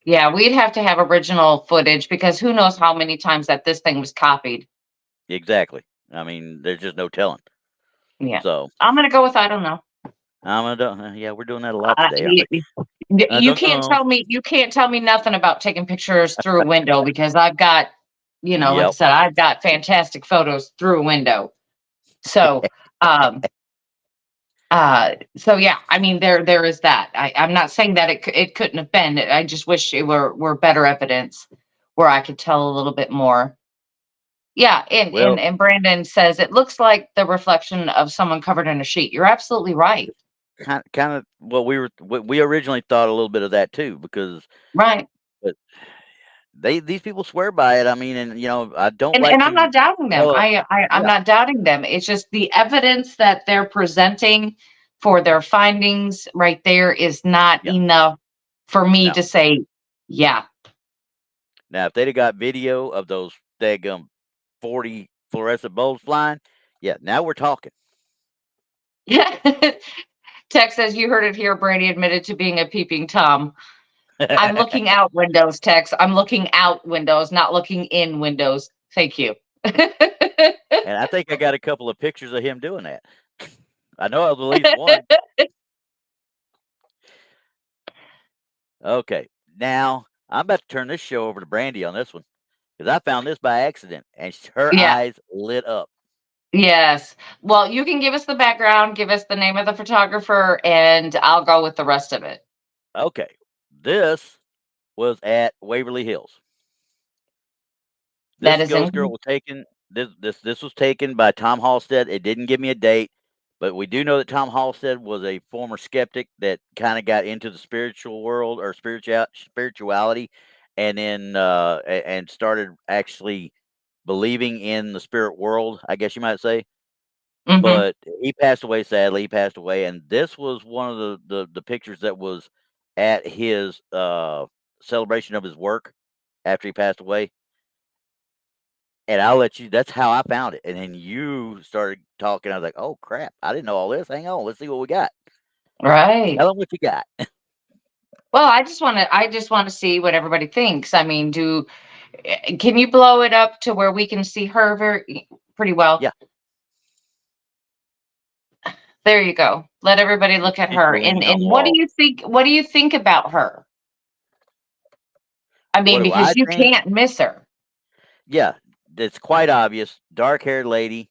Yeah, we'd have to have original footage because who knows how many times that this thing was copied. Exactly. I mean, there's just no telling. Yeah. So I'm gonna go with I don't know. yeah, we're doing that a lot today, aren't You, we? I you don't can't know. tell me nothing about taking pictures through a window because I've got, like I Yep. said, I've got fantastic photos through a window. So um so yeah, I mean there is that. I'm not saying that it couldn't have been. I just wish it were better evidence where I could tell a little bit more. Yeah, and, and Well, and Brandon says it looks like the reflection of someone covered in a sheet. You're absolutely right. kind of what we originally thought a little bit of that too, because Right. but these people swear by it. I mean, and I don't And like and I'm to not doubting them. tell. I'm Yeah, not doubting them. It's just the evidence that they're presenting for their findings right there is not yeah, enough for me no. to say, yeah. Now, if they'd have got video of those daggum 40 fluorescent bulbs flying, yeah, now we're talking. Tex says you heard it here. Brady admitted to being a peeping Tom. I'm looking out windows, Tex. I'm looking out windows, not looking in windows. Thank you. And I think I got a couple of pictures of him doing that. I know of at least one. Okay, now I'm about to turn this show over to Brandy on this one because I found this by accident, and her Yeah. eyes lit up. Yes. Well, you can give us the background, give us the name of the photographer, and I'll go with the rest of it. Okay, this was at Waverly Hills. That This is ghost girl in. was taken. This was taken by Tom Halstead. It didn't give me a date, But we do know that Tom Halstead was a former skeptic that kind of got into the spiritual world or spirituality, and then and started actually believing in the spirit world, I guess you might say. Mm-hmm. But he passed away. Sadly, he passed away, and this was one of the pictures that was at his celebration of his work after he passed away. And I'll let you. That's how I found it. And then you started talking. I was like, "Oh crap! I didn't know all this. Hang on, let's see what we got. Right. Tell them what you got." Well, I just want to see what everybody thinks. I mean, can you blow it up to where we can see her pretty well? Yeah, There you go. Let everybody you look at get her. your And leaning on the what do wall. you think? What do you think about her? I What mean, do I because you think? can't miss her. Yeah, it's quite obvious. Dark-haired lady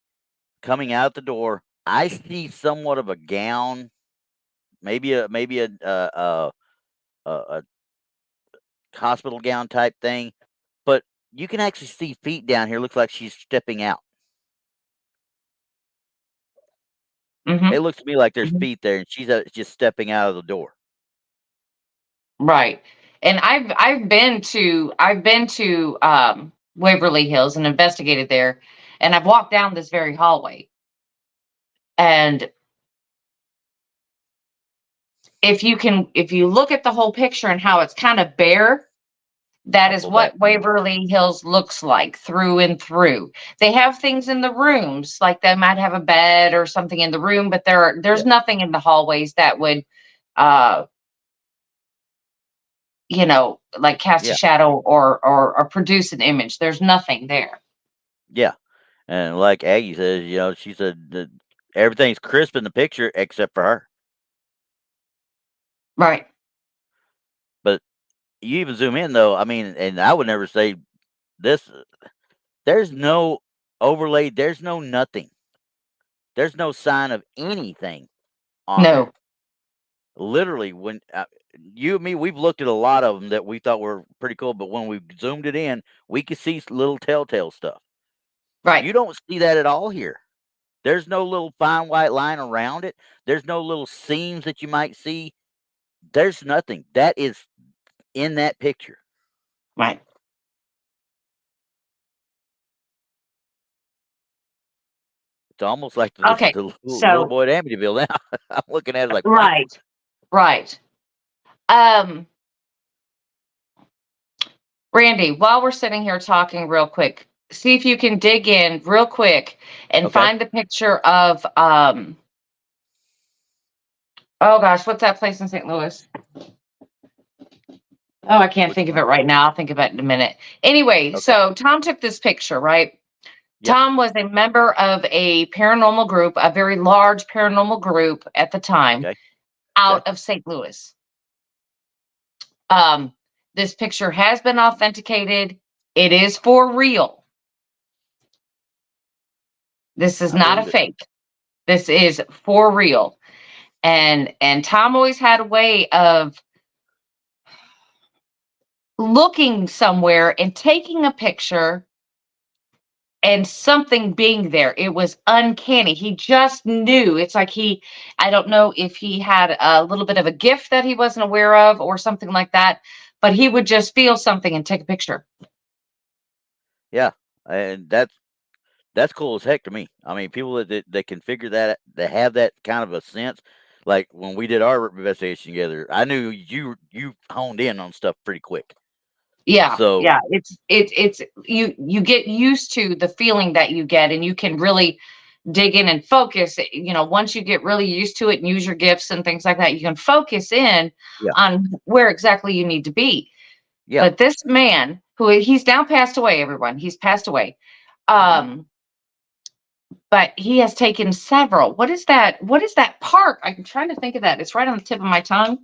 coming out the door. I see somewhat of a gown, maybe a hospital gown type thing, but you can actually see feet down here. Looks like she's stepping out. Mm-hmm. It looks to me like there's Hmm. feet there, and she's just stepping out of the door. Right. And I've been to Waverly Hills and investigated there, and I've walked down this very hallway. And if you look at the whole picture and how it's kind of bare, that I'll is pull back what to you. Waverly Hills looks like through and through. They have things in the rooms, like they might have a bed or something in the room, but there's Yeah, nothing in the hallways that would uh like cast a yeah, shadow or produce an image. There's nothing there. yeah. And like Aggie says, she said that everything's crisp in the picture except for her. Right. But you even zoom in though. I mean, and I would never say this. There's no overlay. There's no nothing. There's no sign of anything on No. there. Literally, when you and me, we've looked at a lot of them that we thought were pretty cool, but when we zoomed it in, we could see little telltale stuff. Right. You don't see that at all here. There's no little fine white line around it. There's no little seams that you might see. There's nothing. That is in that picture. Right. It's almost like Okay. the little So boy at Amityville now. I'm looking at it like, wow. right. Right. Um Randy, while we're sitting here talking real quick, see if you can dig in real quick and Okay. find the picture of oh gosh, what's that place in St. Louis? Oh, I can't Which think of one? it right now. I'll think about it in a minute. Anyway, Okay. so Tom took this picture, right? Yeah. Tom was a member of a paranormal group, a very large paranormal group at the time, Okay. Okay. out of St. Louis. Um, this picture has been authenticated. It is for real. This is I not a believe it. fake. This is for real. And Tom always had a way of looking somewhere and taking a picture and something being there. It was uncanny. He just knew. It's like I don't know if he had a little bit of a gift that he wasn't aware of or something like that, but he would just feel something and take a picture. Yeah. And that's cool as heck to me. I mean, people that can figure that have that kind of a sense. Like when we did our investigation together, I knew you honed in on stuff pretty quick. Yeah, So yeah. It's you get used to the feeling that you get, and you can really dig in and focus. Once you get really used to it and use your gifts and things like that, you can focus in yeah, on where exactly you need to be. yeah. But this man, he's now passed away, everyone, he's passed away. Hmm. But he has taken several. What is that park? I'm trying to think of that. It's right on the tip of my tongue.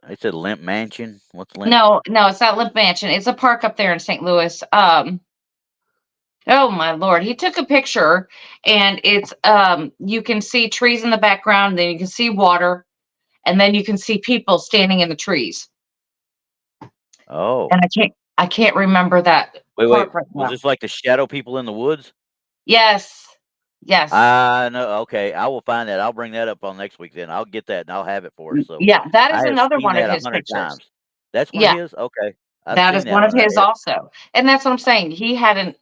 They said Limp Mansion. What's Limp? No, no, it's not Limp Mansion. It's a park up there in St. Louis. Oh my Lord. He took a picture, and it's you can see trees in the background, then you can see water, and then you can see people standing in the trees. Oh, And I can't remember that wait. park right Was now. this like the shadow people in the woods? Yes. Yes. No, okay. I will find that. I'll bring that up on next week. Then I'll get that and I'll have it for us. So Yeah, that is I have another seen one of that his 100 pictures. times. That's one of Yeah, his. Okay, I've that is seen that one of one. his also. And that's what I'm saying. He had an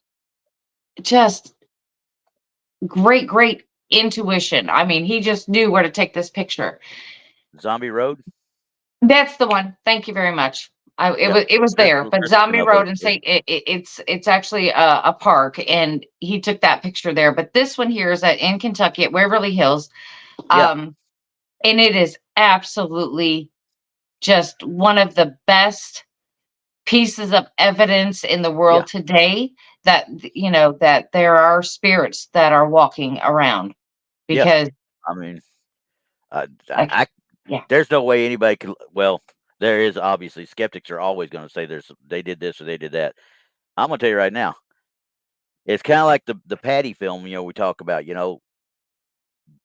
just great intuition. I mean, he just knew where to take this picture. Zombie Road. That's the one. Thank you very much. Yep. It was there, but Christopher Zombie come up with Road it and for you. say it's actually a park, and he took that picture there. But this one here is in Kentucky at Waverly Hills, Yeah. and it is absolutely just one of the best pieces of evidence in the world today that that there are spirits that are walking around, Yeah. because I mean, like yeah, there's no way anybody could. Well, there is obviously skeptics are always going to say they did this or they did that. I'm gonna tell you right now, it's kind of like the Patty film. We talk about.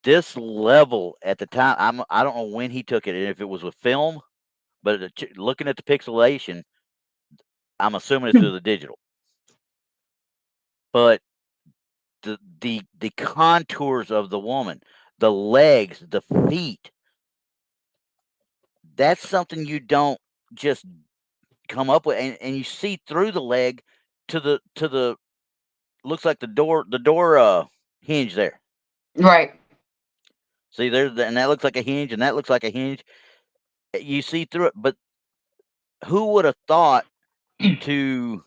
This level at the time. I don't know when he took it and if it was with film, but looking at the pixelation, I'm assuming it's through the digital. But the contours of the woman, the legs, the feet, that's something you don't just come up with, and you see through the leg to the looks like the door hinge there. right, See and that looks like a hinge, and that looks like a hinge. You see through it, but who would have thought to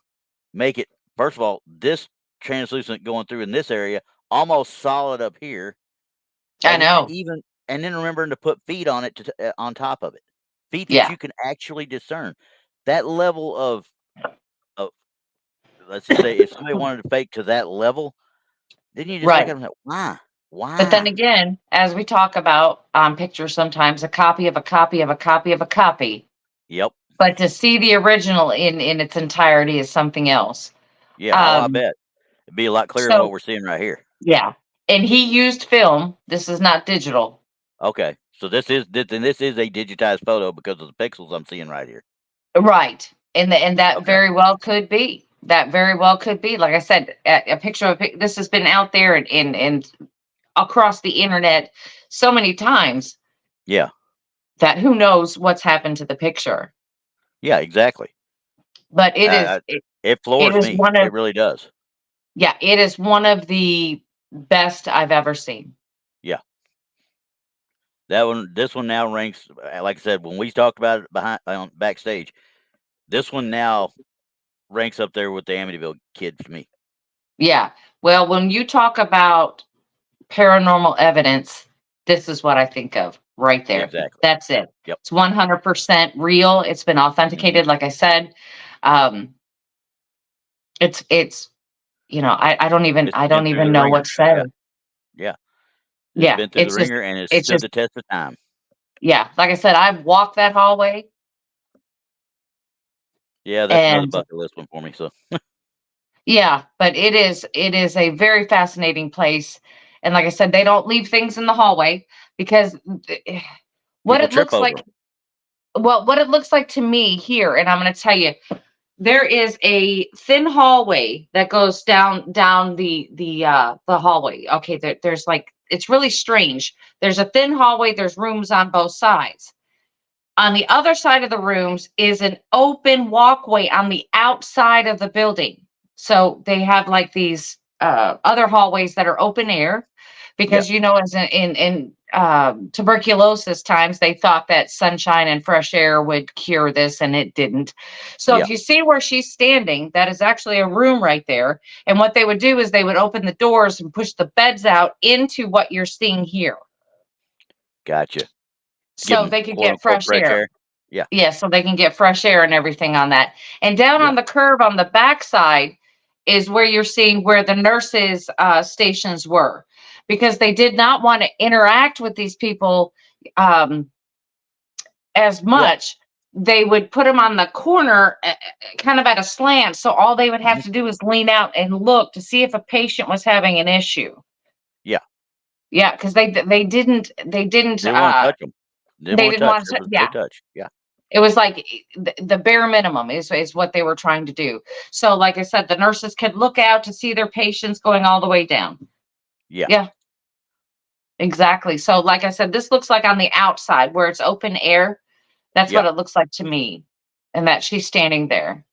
make it? First of all, this translucent going through in this area, almost solid up here, I and then know, remembering to put feet on it on top of it, feet that yeah, you can actually discern. That level of let's just say if somebody wanted to fake to that level, then you just look right. at them and why? But then Why? again, as we talk about pictures, sometimes a copy of a copy of a copy of a copy, Yep. but to see the original in its entirety is something else. Yeah. Oh, I Um, bet it'd be a lot clearer than what so we're seeing right here. yeah, and he used film. This is not digital. Okay. So this is a digitized photo because of the pixels I'm seeing right here. Right. And that Okay. very well could be. That very well could be. Like I said, a picture of this has been out there and across the internet so many times Yeah. that who knows what's happened to the picture. Yeah. Exactly. But It it floors is me. one It of really does. yeah, it is one of the best I've ever seen. Yeah. This one now ranks, like I said, when we talked about it backstage, this one now ranks up there with the Amityville Kid for me. Yeah. Well, when you talk about paranormal evidence, this is what I think of right there. Exactly. That's it. Yep. It's 100% real. It's been authenticated, like I said. Um, it's I don't even It's been through the know ringer. what to say. Yeah. Yeah. It's Yeah, been through the ringer and it's it's stood just the test of time. yeah. Like I said, I've walked that hallway, Yeah, that's another and bucket list one for me. So yeah, but it is a very fascinating place. And like I said, they don't leave things in the hallway because what people it trip looks over like, them. well, what it looks like to me here, and I'm going to tell you, there is a thin hallway that goes down the hallway. Okay, there's like it's really strange. There's a thin hallway. There's rooms on both sides. On the other side of the rooms is an open walkway on the outside of the building. So they have like these other hallways that are open air Yeah. because as in tuberculosis times they thought that sunshine and fresh air would cure this, and it didn't. So Yeah. if you see where she's standing, that is actually a room right there. And what they would do is they would open the doors and push the beds out into what you're seeing here, Gotcha. Give so them they could quote get unquote fresh fresh air. air. Yeah. Yeah, so they can get fresh air and everything on that. And down Yeah. on the curve on the backside is where you're seeing where the nurses' stations were, because they did not want to interact with these people um, as Yeah. much. They would put them on the corner, kind of at a slant. So all they would have Mhm. to do is lean out and look to see if a patient was having an issue. Yeah. Yeah, because they didn't Didn't want to touch them. Didn't they want to didn't touch. want There to was no yeah. touch. Yeah. It was like the bare minimum is what they were trying to do. So, like I said, the nurses could look out to see their patients going all the way down. Yeah. Yeah, exactly. So, like I said, this looks like on the outside where it's open air. That's Yeah. what it looks like to me, and that she's standing there.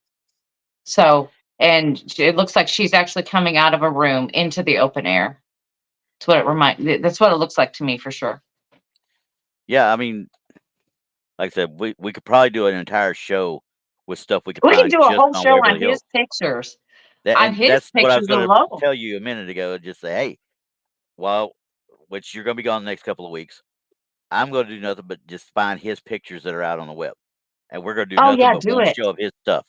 So, and it looks like she's actually coming out of a room into the open air. That's what it looks like to me for sure. Yeah. I mean, like I said, we could probably do an entire show with stuff we could We can find do a just whole on show Waverly on Hills. his pictures. On And his that's what I was pictures going to alone. tell you a minute ago. Just say, hey, well, which you're going to be gone the next couple of weeks. I'm going to do nothing but just find his pictures that are out on the web, and we're going to do Oh nothing yeah, but do one it. show of his stuff.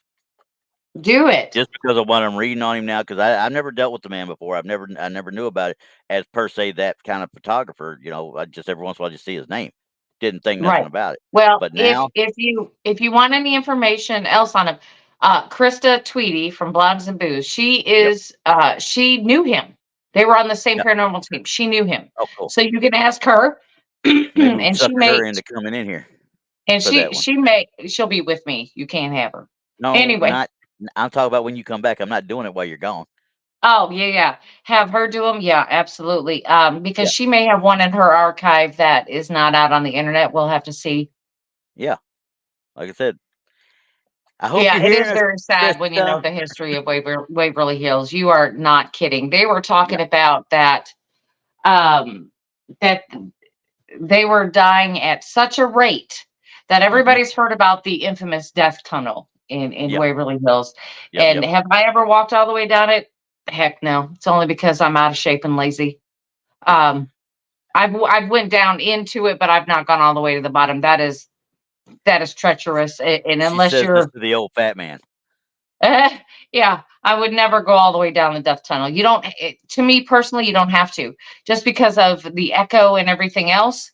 Do it. Just because of what I'm reading on him now, because I've never dealt with the man before. I never knew about it as per se that kind of photographer. I just every once in a while just see his name. Didn't think nothing Right. about it. Well, But now, if you want any information else on him, Krista Tweedy from Blondes and Booze, yep, she knew him. They were on the same yep. paranormal team. She knew him. Oh, cool. So you can ask her Maybe we and she sucker her may into coming in here and for that one. she'll be with me. You can't have her. No, Anyway. not. I'm talking about when you come back. I'm not doing it while you're gone. Oh, yeah, yeah. Have her do them? Yeah, absolutely. Because Yeah, she may have one in her archive that is not out on the internet. We'll have to see. yeah. Like I said, I hope Yeah, you're it is hearing us, very sad when you know Krista. the history of Waverly Hills. You are not kidding. They were talking Yeah. about um, that they were dying at such a rate that Hmm. everybody's heard about the infamous death tunnel in Yeah. Waverly Hills. Yep. And Yep. have I ever walked all the way down it? Heck no. It's only because I'm out of shape and lazy. Um, I've went down into it, but I've not gone all the way to the bottom. That is treacherous, and She unless says this you're, to the old fat man. yeah, I would never go all the way down the death tunnel. You don't. To me personally, you don't have to, just because of the echo and everything else.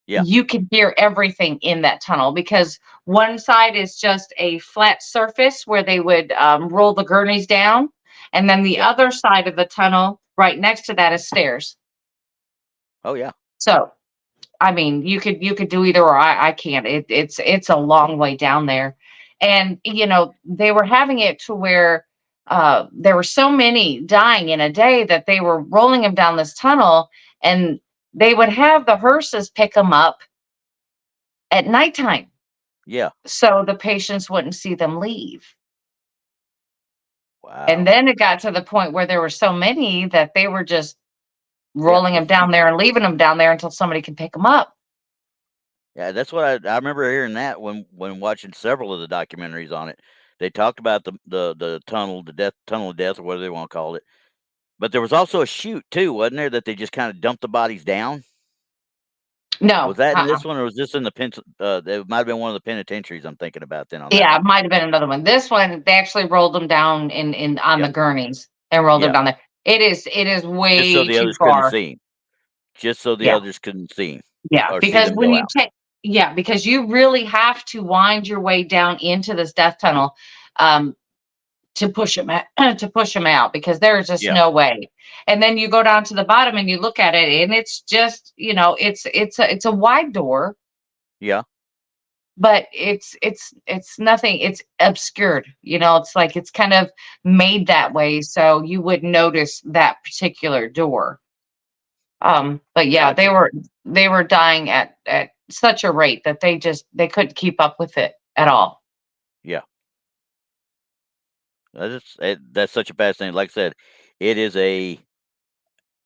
Yeah. You can hear everything in that tunnel because one side is just a flat surface where they would roll the gurneys down, and then the Yep. other side of the tunnel, right next to that, is stairs. Oh yeah. So I mean, you could do either or. I can't. It's a long way down there, and they were having it to where there were so many dying in a day that they were rolling them down this tunnel, and they would have the hearses pick them up at nighttime, Yeah. so the patients wouldn't see them leave. And Wow. then it got to the point where there were so many that they were just Yeah. rolling them down there and leaving them down there until somebody could pick them up. Yeah. That's what I remember hearing that when watching several of the documentaries on it. They talked about the tunnel, the tunnel of death, or whatever they want to call it. But there was also a chute too, wasn't there? That they just kind of dumped the bodies down. Was No, that in this one, or was this in the it might have been one of the penitentiaries I'm thinking about then on that yeah, one. it might have been another one. This one, they actually rolled them down in on the Yep. gurneys and rolled them Yeah. down there. It is Just so way the too others couldn't far. see him. Just so the Yeah, others couldn't see him yeah. or see Because them when go you out. take yeah, because you really have to wind your way down into this death tunnel um to push them out, to push them out because there's just Yeah. no way. And then you go down to the bottom and you look at it and it's just, it's a wide door, Yeah. but it's nothing, it's obscured, it's like it's kind of made that way so you would notice that particular door. But yeah, they Gotcha. were they were dying at such a rate that they couldn't keep up with it at all. Yeah. That's such a fascinating. Like I said, it is a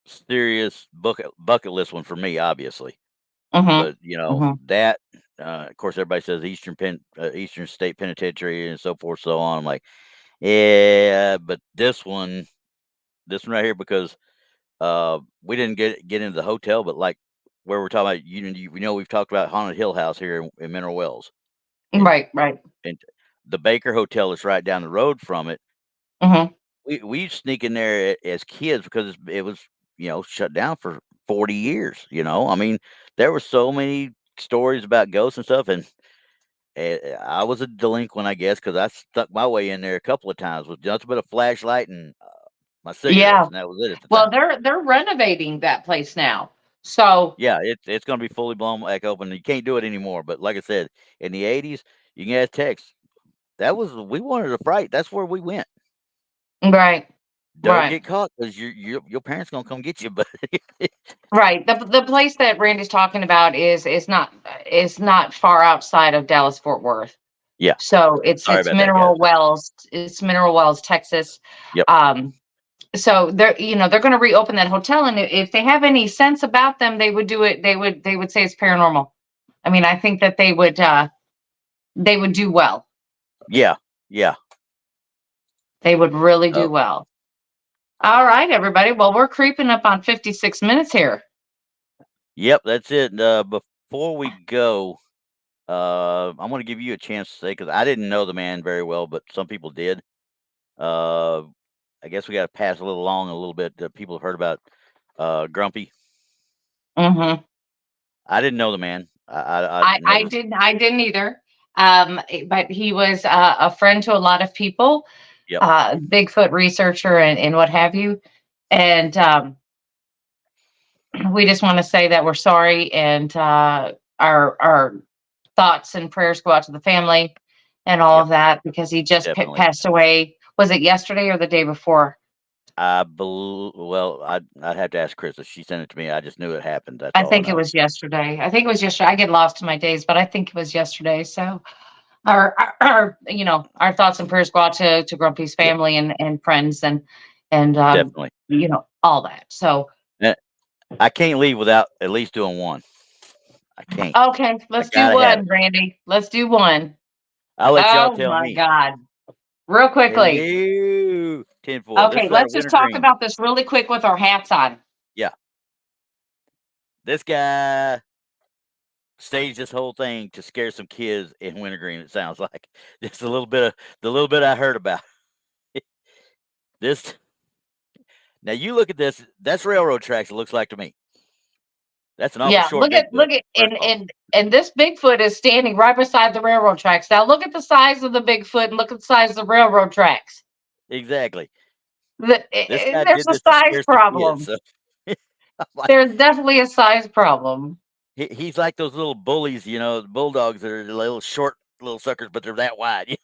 serious bucket list one for me, obviously. Hmm. But Hmm. that, of course, everybody says Eastern State Penitentiary and so forth, so on. I'm like, yeah, but this one right here, because we didn't get into the hotel, but like where we're talking about, we've talked about Haunted Hill House here in Mineral Wells, and Right, right. and the Baker Hotel is right down the road from it. Hmm. We sneak in there as kids because it was shut down for 40 years. I mean, there were so many stories about ghosts and stuff, and I was a delinquent, I guess, because I stuck my way in there a couple of times with nothing but a flashlight and my cigarettes, Yeah. and that was it at the Well, time. they're renovating that place now. So, Yeah, it's gonna be fully blown back open. You can't do it anymore. But like I said, in the 80s, you can ask Tex. We wanted a fright. That's where we went. right. Don't get caught because your parents gonna come get you. But right, the place that Randy's talking about is not far outside of Dallas Fort Worth. yeah. So it's Mineral Wells. It's Mineral Wells, Texas. Yep. So they're going to reopen that hotel, and if they have any sense about them, they would do it. They would say it's paranormal. I mean, I think that they would do well. Yeah. Yeah. They would really do well. All right, everybody. Well, we're creeping up on 56 minutes here. Yep, that's it. Before we go, I'm going to give you a chance to say, because I didn't know the man very well, but some people did. I guess we got to pass a little bit. People have heard about Grumpy. Mm-hmm. I didn't know the man. I didn't either. But he was a friend to a lot of people. Yep. Bigfoot researcher and what have you. And we just want to say that we're sorry, and our thoughts and prayers go out to the family and all of that, because he just passed away. Was it yesterday or the day before? I'd have to ask Chris. She sent it to me. I just knew it happened. I think it was yesterday. I get lost in my days, but I think it was yesterday. So our thoughts and prayers go out to Grumpy's family and friends and definitely, all that. So I can't leave without at least doing one. I can't. Okay, let's do one, Randy. Let's do one. I'll let y'all tell me. Oh my God. Real quickly. Hello, Tinfoil. Okay, let's just talk about this really quick with our hats on. Yeah. This guy staged this whole thing to scare some kids in wintergreen, it sounds like. Just the little bit I heard about. This. Now you look at this. That's railroad tracks, it looks like to me. That's an awful short Bigfoot. Look at and this Bigfoot is standing right beside the railroad tracks. Now look at the size of the Bigfoot and look at the size of the railroad tracks. Exactly. There's a size problem. Kids, so. There's definitely a size problem. He's like those little bullies, the bulldogs that are little short little suckers, but they're that wide.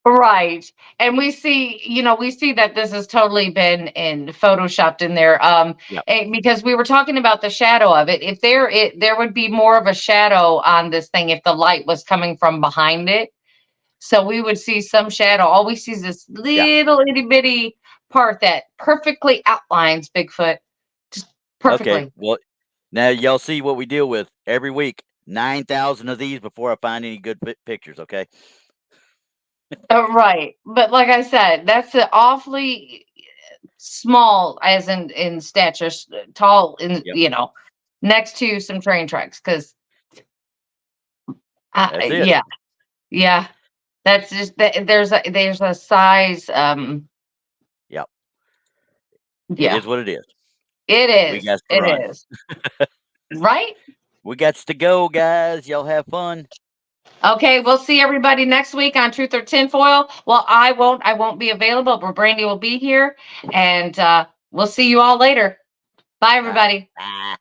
Right. And we see that this has totally been photoshopped in there. Because we were talking about the shadow of it. If there would be more of a shadow on this thing if the light was coming from behind it. So we would see some shadow. All we see is this little itty bitty part that perfectly outlines Bigfoot. Just perfectly. Okay. Well, now y'all see what we deal with every week. 9,000 of these before I find any good pictures. Okay. Right, but like I said, that's awfully small, as in stature, tall, next to some train tracks. Because, yeah, that's just that. There's a size. Yep. Yeah, it is what it is. It is. It is. Right. We got to go, guys. Y'all have fun. Okay, we'll see everybody next week on Truth or Tinfoil. Well, I won't be available, but Brandi will be here, and we'll see you all later. Bye, everybody. Bye.